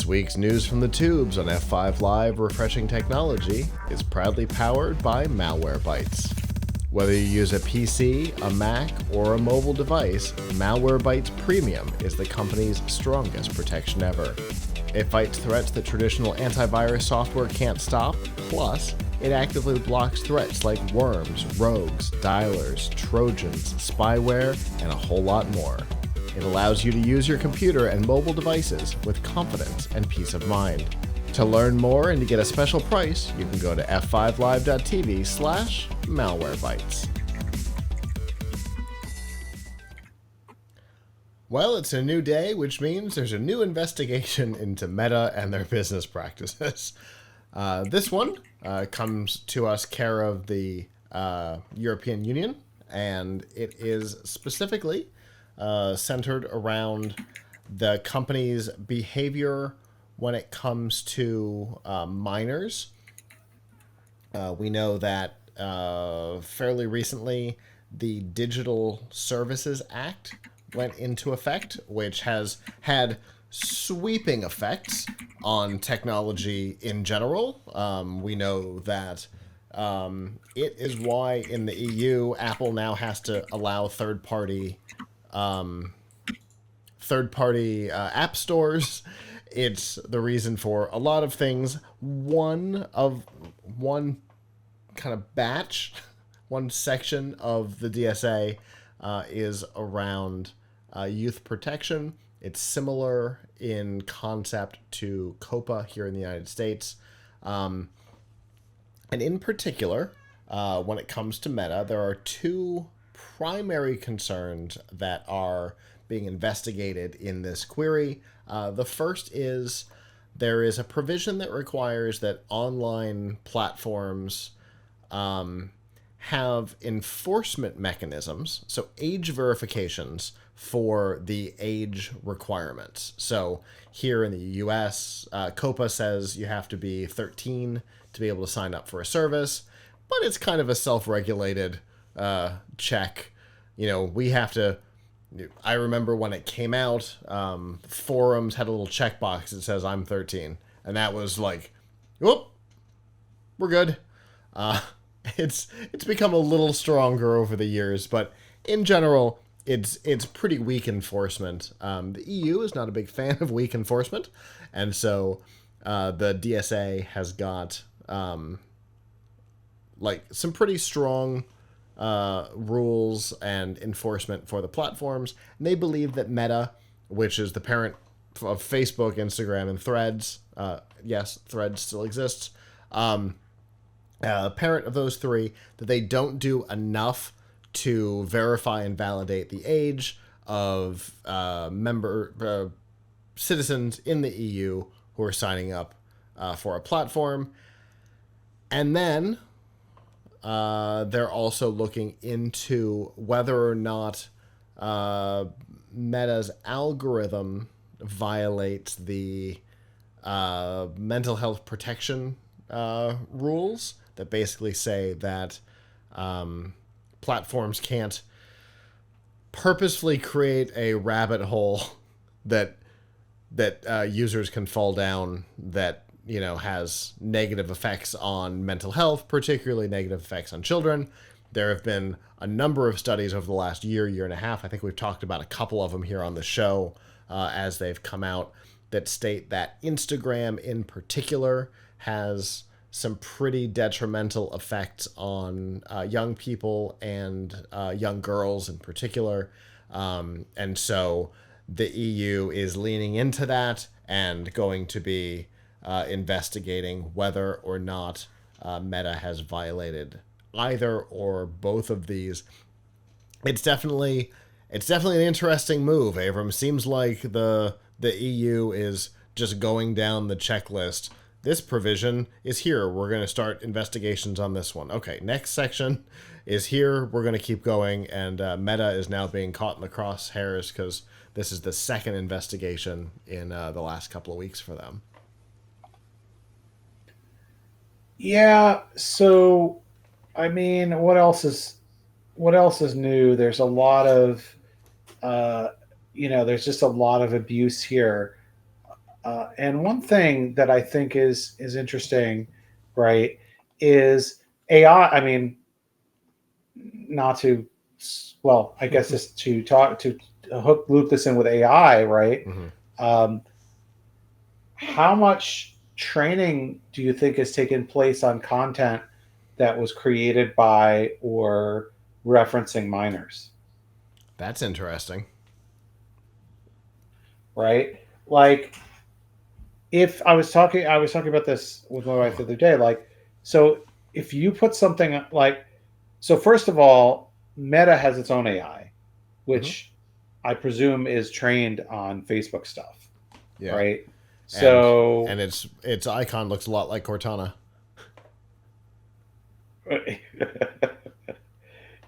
This week's news from the tubes on F5 Live Refreshing Technology is proudly powered by Malwarebytes. Whether you use a PC, a Mac, or a mobile device, Malwarebytes Premium is the company's strongest protection ever. It fights threats that traditional antivirus software can't stop, plus it actively blocks threats like worms, rogues, dialers, trojans, spyware, and a whole lot more. It allows you to use your computer and mobile devices with confidence and peace of mind. To learn more and to get a special price, you can go to f5live.tv/malwarebytes. Well, it's a new day, which means there's a new investigation into Meta and their business practices. This one comes to us care of the European Union, and it is specifically centered around the company's behavior when it comes to minors. We know that fairly recently the Digital Services Act went into effect, which has had sweeping effects on technology in general. We know that it is why in the EU, Apple now has to allow third-party app stores. It's the reason for a lot of things. One kind of batch, one section of the DSA is around youth protection. It's similar in concept to COPA here in the United States. And in particular, when it comes to Meta, there are two primary concerns that are being investigated in this query. The first is there is a provision that requires that online platforms have enforcement mechanisms, so age verifications for the age requirements. So here in the US, COPA says you have to be 13 to be able to sign up for a service, but it's kind of a self-regulated check. You know, we have to... I remember when it came out, forums had a little checkbox that says I'm 13, and that was like, whoop, we're good. It's become a little stronger over the years, but in general, it's pretty weak enforcement. The EU is not a big fan of weak enforcement, and so the DSA has got like some pretty strong rules and enforcement for the platforms. And they believe that Meta, which is the parent of Facebook, Instagram, and Threads, yes, Threads still exists, parent of those three, that they don't do enough to verify and validate the age of citizens in the EU who are signing up for a platform. And then they're also looking into whether or not Meta's algorithm violates the mental health protection rules that basically say that platforms can't purposefully create a rabbit hole that users can fall down that, you know, has negative effects on mental health, particularly negative effects on children. There have been a number of studies over the last year and a half. I think we've talked about a couple of them here on the show as they've come out, that state that Instagram in particular has some pretty detrimental effects on young people and young girls in particular. And so the EU is leaning into that and going to be investigating whether or not Meta has violated either or both of these. It's definitely an interesting move, Abram. Seems like the EU is just going down the checklist. This provision is here. We're going to start investigations on this one. Okay, next section is here. We're going to keep going, and Meta is now being caught in the crosshairs because this is the second investigation in the last couple of weeks for them. Yeah, so I mean, what else is new? There's a lot of there's just a lot of abuse here. And one thing that I think is interesting, right, is AI. I mean, not to, well, I guess just to talk to hook loop this in with AI, right? Hmm. Um, how much training do you think has taken place on content that was created by or referencing minors, That's interesting. right? Like, if I was talking about this with my wife the other day, like, so if you put something like, so first of all, Meta has its own AI, Hmm. which I presume is trained on Facebook stuff, Yeah, right? and So, its icon looks a lot like Cortana.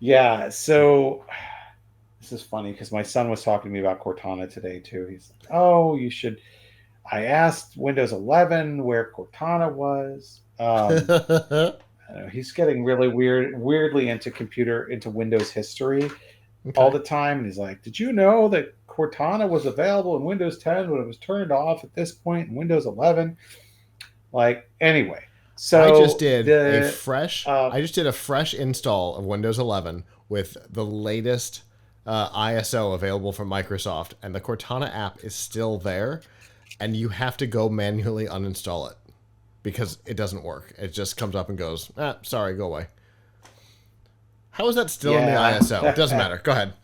yeah, so this is funny because my son was talking to me about Cortana today too. He's like, "Oh, you should." I asked Windows 11 where Cortana was. I don't know, he's getting really weirdly into Windows history all Okay. the time. And he's like, "Did you know that Cortana was available in Windows 10 when it was turned off at this point in Windows 11?" Like, anyway, so I just did a fresh install of Windows 11 with the latest ISO available from Microsoft, and the Cortana app is still there, and you have to go manually uninstall it because it doesn't work. It just comes up and goes, sorry, go away. How is that still in the ISO? It doesn't yeah, matter. Go ahead.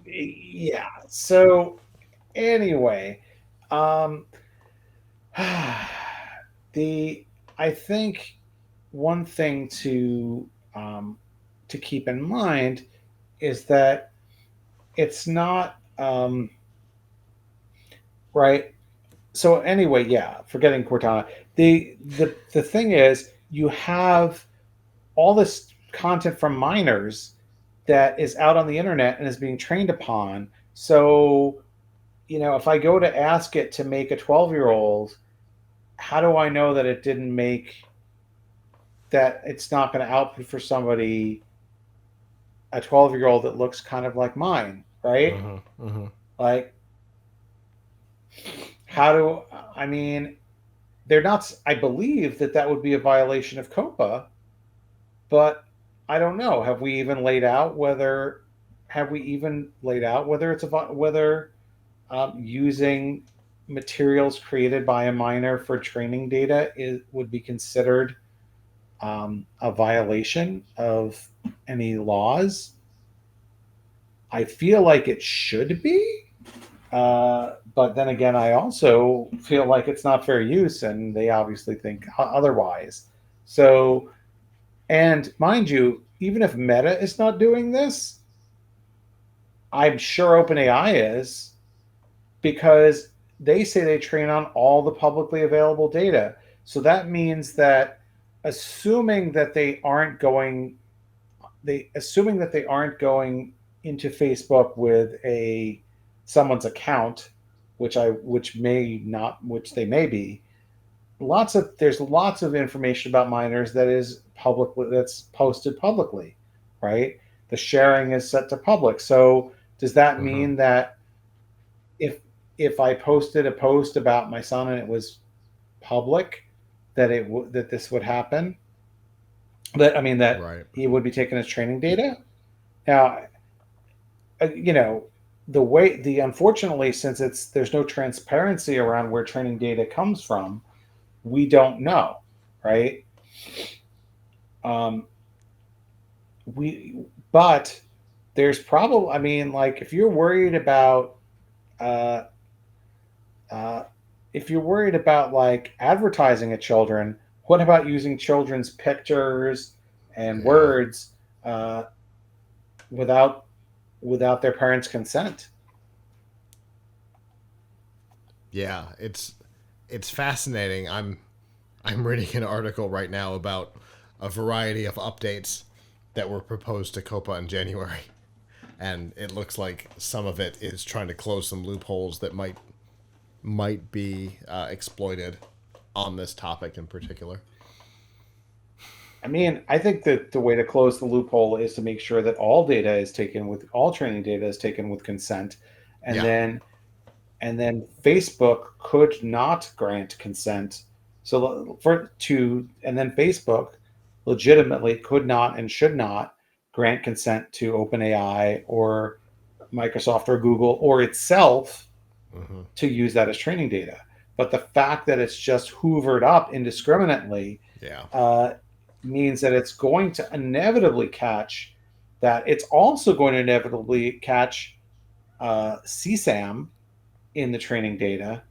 yeah. So anyway, um, the I think one thing to keep in mind is that it's not right. So anyway, yeah, forgetting Cortana. The thing is, you have all this content from minors that is out on the internet and is being trained upon. So, if I go to ask it to make a 12-year-old, how do I know that it didn't make that it's not going to output for somebody a 12-year-old that looks kind of like mine, right? Uh-huh. Uh-huh. Like, how do I mean, they're not, I believe that that would be a violation of COPA, but I don't know. Have we even laid out whether whether using materials created by a minor for training data would be considered a violation of any laws? I feel like it should be, but then again, I also feel like it's not fair use, and they obviously think otherwise. So, and mind you, even if Meta is not doing this, I'm sure OpenAI is, because they say they train on all the publicly available data. So that means that assuming that they aren't going assuming that they aren't going into Facebook with a someone's account, which they may be, there's lots of information about minors that's posted publicly, right? The sharing is set to public. So does that Uh-huh. mean that if if I posted a post about my son and it was public, that this would happen? That I mean that Right. he would be taking his training data? Now, you know, the unfortunately, since there's no transparency around where training data comes from, we don't know, right? Um, we but there's probably, I mean, like, uh, uh, if you're worried about like advertising at children, what about using children's pictures and Yeah. words uh, without their parents' consent? Yeah. It's fascinating. I'm reading an article right now about a variety of updates that were proposed to COPA in January. And it looks like some of it is trying to close some loopholes that might be exploited on this topic in particular. I mean, I think that the way to close the loophole is to make sure that all training data is taken with consent, and Yeah. then and then Facebook could not grant consent. And then Facebook legitimately could not and should not grant consent to OpenAI or Microsoft or Google or itself Hmm. to use that as training data. But the fact that it's just hoovered up indiscriminately Yeah. uh, means that it's going to inevitably catch that. It's also going to inevitably catch CSAM in the training data,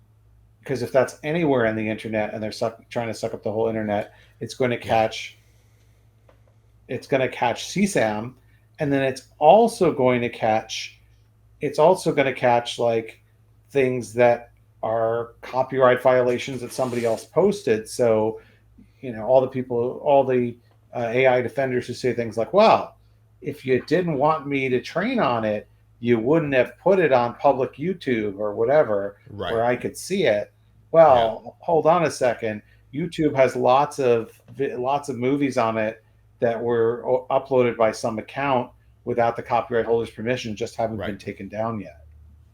because if that's anywhere in the internet and they're trying to suck up the whole internet, it's going to Yeah. catch CSAM, and then it's also going to catch like things that are copyright violations that somebody else posted. So all the AI defenders who say things like, "Well, if you didn't want me to train on it, you wouldn't have put it on public YouTube or whatever where Right. I could see it." Yeah. Well, hold on a second. YouTube has lots of movies on it that were uploaded by some account without the copyright holder's permission, just haven't Right. been taken down yet.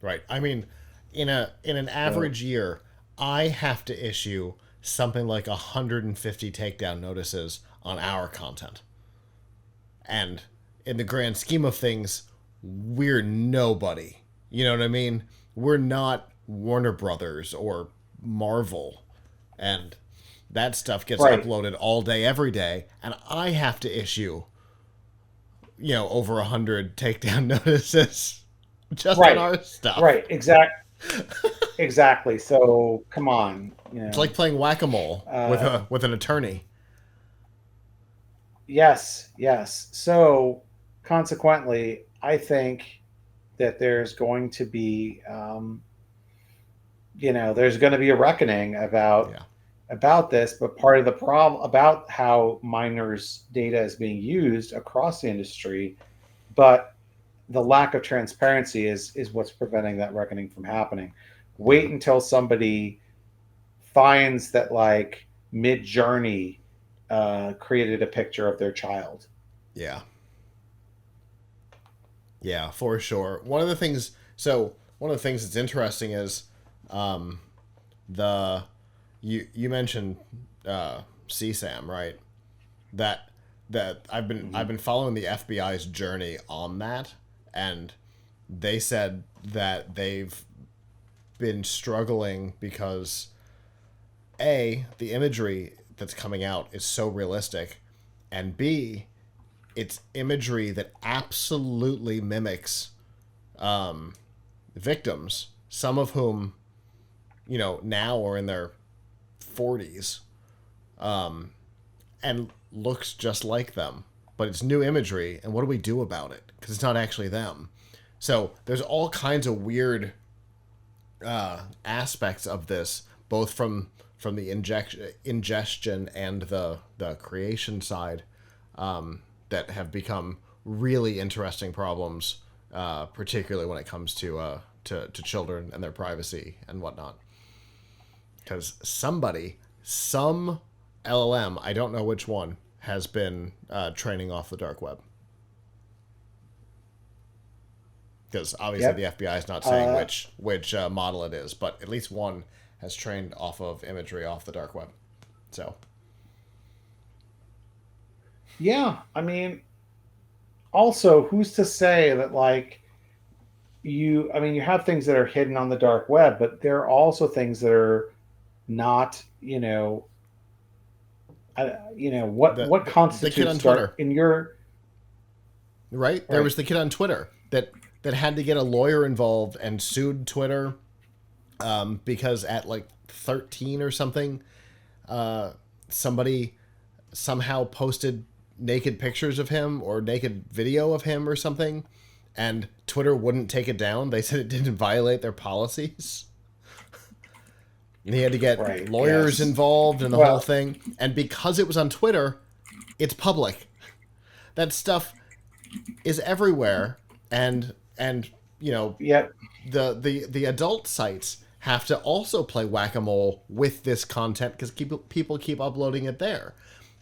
Right. I mean, in an So, average year, I have to issue something like 150 takedown notices on our content. And in the grand scheme of things, we're nobody. You know what I mean? We're not Warner Brothers or Marvel. And that stuff gets right, uploaded all day, every day. And I have to issue, over 100 takedown notices just on right, our stuff. right, exactly. So come on, It's like playing whack-a-mole with Uh, an attorney. yes, yes. So consequently, I think that there's going to be a reckoning Yeah. about this. But part of the problem about how miners' data is being used across the industry, but the lack of transparency is what's preventing that reckoning from happening. Hmm. Wait until somebody finds that like Mid Journey created a picture of their child. Yeah. Yeah, for sure. One of the things that's interesting is um, the you mentioned CSAM, right? That that I've Mhm. been following the FBI's journey on that, and they said that they've been struggling because the imagery that's coming out is so realistic, and B, it's imagery that absolutely mimics victims, some of whom, now are in their 40s, and looks just like them. But it's new imagery, and what do we do about it? Because it's not actually them. So there's all kinds of weird aspects of this, both from the ingestion and the creation side, that have become really interesting problems, particularly when it comes to children and their privacy and whatnot. Because some LLM, I don't know which one, has been training off the dark web. Because obviously the Yep. FBI is not saying Uh, which model it is, but at least one has trained off of imagery off the dark web. So yeah. I mean, also, who's to say that like you have things that are hidden on the dark web, but there are also things that are not, what the kid on constitutes dark Twitter, in your right? There right. was the kid on Twitter that had to get a lawyer involved and sued Twitter, because at like 13 or something, somebody somehow posted naked pictures of him or naked video of him or something, and Twitter wouldn't take it down. They said it didn't violate their policies. And he had to get Right. lawyers Yes. involved and the whole Well, thing. And because it was on Twitter, it's public. That stuff is everywhere, and yep. the adult sites have to also play whack-a-mole with this content because people keep uploading it there.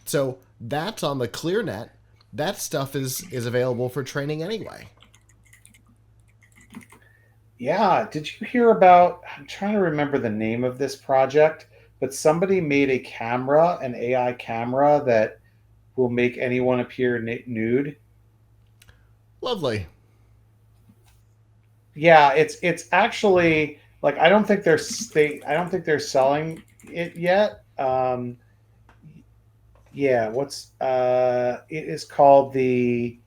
So that's on the ClearNet. That stuff is available for training anyway. Yeah, did you hear about? I'm trying to remember the name of this project, but somebody made a camera, an AI camera that will make anyone appear nude. Lovely. Yeah, it's actually like I don't think they're selling it yet. Yeah, what's it is called the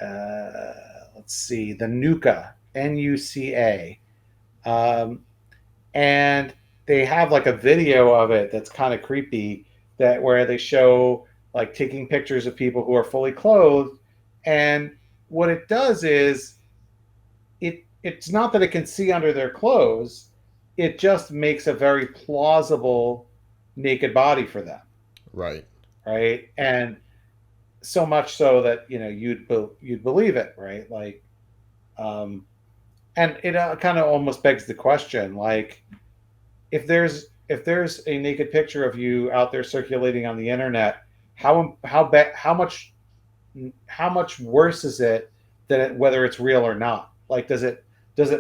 uh let's see, the Nuka, Nuca. Um and they have like a video of it that's kind of creepy, that where they show like taking pictures of people who are fully clothed, and what it does is it's not that it can see under their clothes, it just makes a very plausible naked body for them, Right. right? And so much so that you'd believe it, right? Like um and it kind of almost begs the question, like, if there's a naked picture of you out there circulating on the internet, how much worse is it than whether it's real or not? Like, does it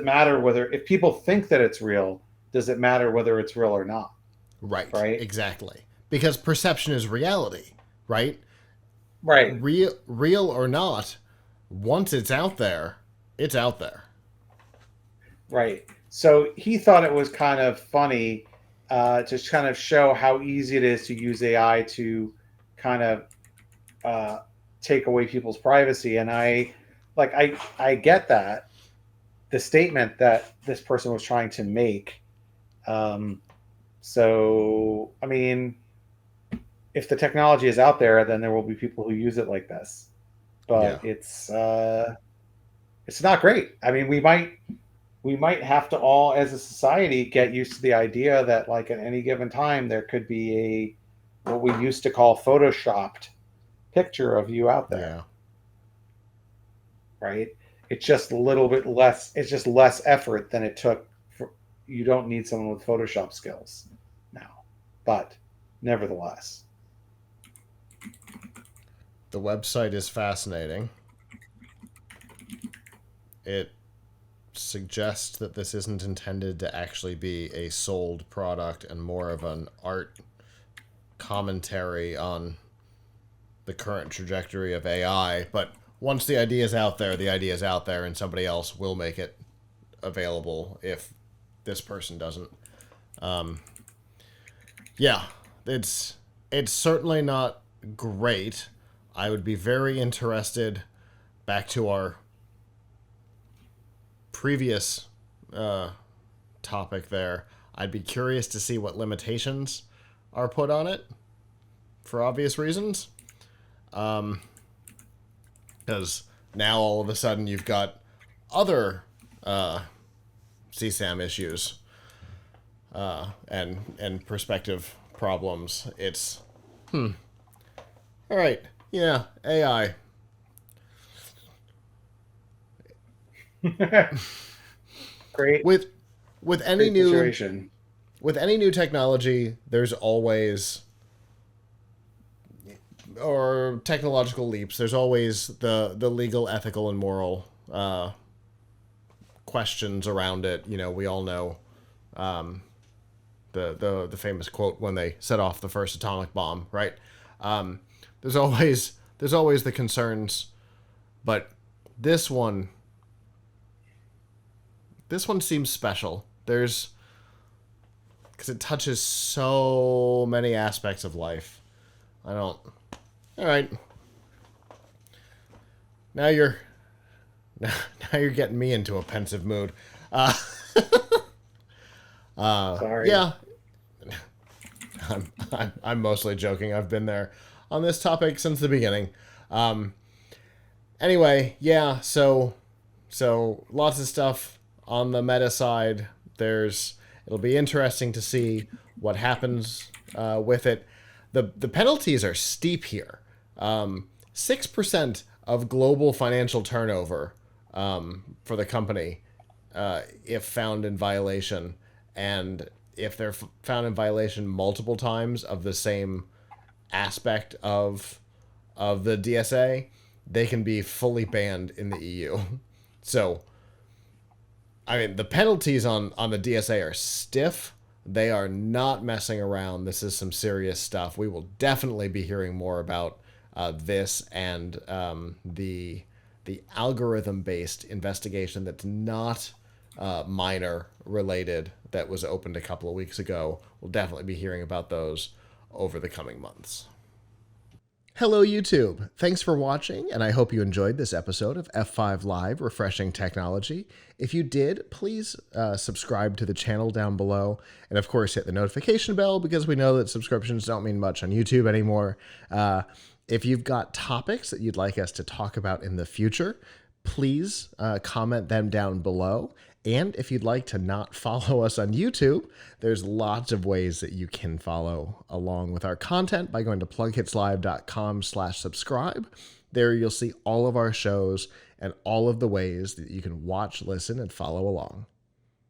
matter whether, if people think that it's real, does it matter whether it's real or not? Right. Right? Exactly. Because perception is reality, right? Right. Real or not, once it's out there, it's out there. Right. So he thought it was kind of funny, to kind of show how easy it is to use AI to kind of uh, take away people's privacy. And I get that, the statement that this person was trying to make. Um, so I mean, if the technology is out there, then there will be people who use it like this. Yeah. But it's not great. I mean, we might have to all, as a society, get used to the idea that, like, at any given time there could be a, what we used to call, photoshopped picture of you out there, Yeah. right? It's just a little bit less. It's just less effort than it took. You don't need someone with Photoshop skills now, but nevertheless, The website is fascinating. It suggests that this isn't intended to actually be a sold product and more of an art commentary on the current trajectory of AI. But once the idea is out there, the idea is out there, and somebody else will make it available if this person doesn't. Yeah, it's certainly not great. I would be very interested, back to our previous uh, topic there. I'd be curious to see what limitations are put on it for obvious reasons. Because now all of a sudden you've got other CSAM issues and perspective problems. It's all right. Yeah, AI. great, with with any great new situation. with any new technology, there's always, or technological leaps. There's always the legal, ethical, and moral questions around it. You know, we all know the famous quote when they set off the first atomic bomb, right? Um, there's always the concerns, but this one this one seems special. There's because it touches so many aspects of life. I don't. All right, now you're now you're getting me into a pensive mood. Uh, Sorry. yeah, I'm mostly joking. I've been there on this topic since the beginning. Um, anyway, yeah. So lots of stuff on the meta side. It'll be interesting to see what happens with it. The penalties are steep here. 6% of global financial turnover for the company if found in violation, and if they're found in violation multiple times of the same aspect of the DSA, they can be fully banned in the EU. So I mean, the penalties on the DSA are stiff. They are not messing around. This is some serious stuff. We will definitely be hearing more about this and the algorithm-based investigation that's not minor related that was opened a couple of weeks ago. We'll definitely be hearing about those over the coming months. Hello, YouTube. Thanks for watching, and I hope you enjoyed this episode of F5 Live Refreshing Technology. If you did, please subscribe to the channel down below, and of course hit the notification bell because we know that subscriptions don't mean much on YouTube anymore. If you've got topics that you'd like us to talk about in the future, please comment them down below. And if you'd like to not follow us on YouTube, there's lots of ways that you can follow along with our content by going to PLUGHITZlive.com/subscribe. There you'll see all of our shows and all of the ways that you can watch, listen, and follow along.